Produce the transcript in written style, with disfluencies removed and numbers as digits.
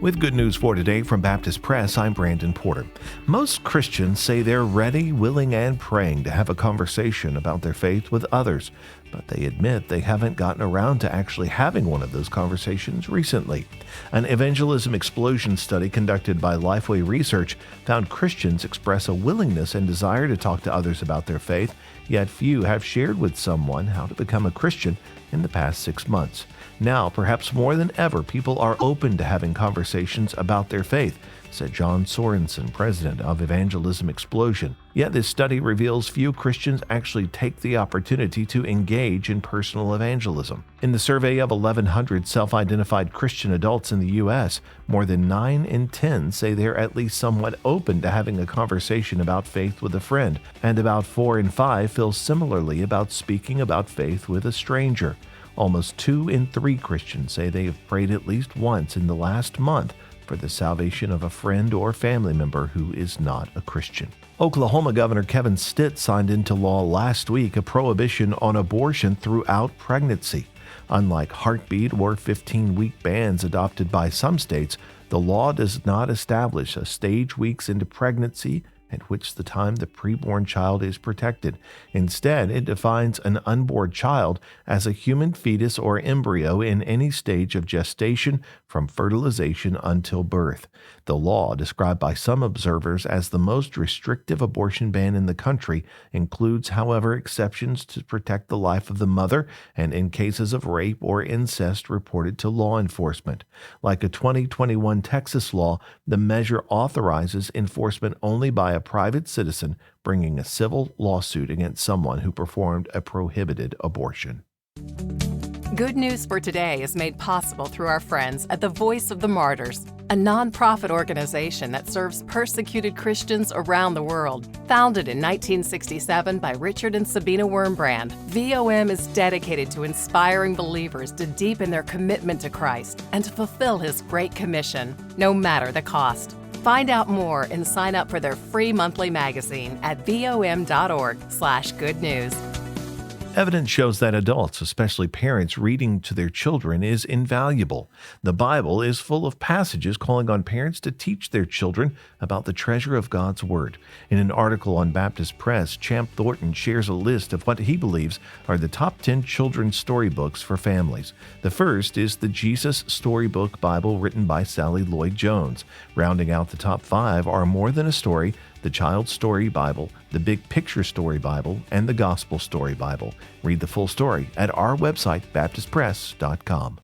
With good news for today from Baptist Press, I'm Brandon Porter. Most Christians say they're ready, willing, and praying to have a conversation about their faith with others, but they admit they haven't gotten around to actually having one of those conversations recently. An Evangelism Explosion study conducted by Lifeway Research found Christians express a willingness and desire to talk to others about their faith, yet few have shared with someone how to become a Christian in the past 6 months. Now, perhaps more than ever, people are open to having conversations about their faith, said John Sorensen, president of Evangelism Explosion. Yet this study reveals few Christians actually take the opportunity to engage in personal evangelism. In the survey of 1,100 self-identified Christian adults in the U.S., more than 9 in 10 say they're at least somewhat open to having a conversation about faith with a friend, and about 4 in 5 feel similarly about speaking about faith with a stranger. Almost 2 in 3 Christians say they have prayed at least once in the last month for the salvation of a friend or family member who is not a Christian. Oklahoma Governor Kevin Stitt signed into law last week a prohibition on abortion throughout pregnancy. Unlike heartbeat or 15-week bans adopted by some states, the law does not establish a stage weeks into pregnancy at which the time the preborn child is protected. Instead, it defines an unborn child as a human fetus or embryo in any stage of gestation from fertilization until birth. The law, described by some observers as the most restrictive abortion ban in the country, includes, however, exceptions to protect the life of the mother and in cases of rape or incest reported to law enforcement. Like a 2021 Texas law, the measure authorizes enforcement only by a private citizen bringing a civil lawsuit against someone who performed a prohibited abortion. Good News for Today is made possible through our friends at the Voice of the Martyrs, a nonprofit organization that serves persecuted Christians around the world. Founded in 1967 by Richard and Sabina Wurmbrand, VOM is dedicated to inspiring believers to deepen their commitment to Christ and to fulfill His Great Commission, no matter the cost. Find out more and sign up for their free monthly magazine at vom.org/goodnews. Evidence shows that adults, especially parents, reading to their children is invaluable. The Bible is full of passages calling on parents to teach their children about the treasure of God's Word. In an article on Baptist Press, Champ Thornton shares a list of what he believes are the top 10 children's storybooks for families. The first is the Jesus Storybook Bible written by Sally Lloyd Jones. Rounding out the top 5 are More Than a Story, the Child Story Bible, the Big Picture Story Bible, and the Gospel Story Bible. Read the full story at our website, baptistpress.com.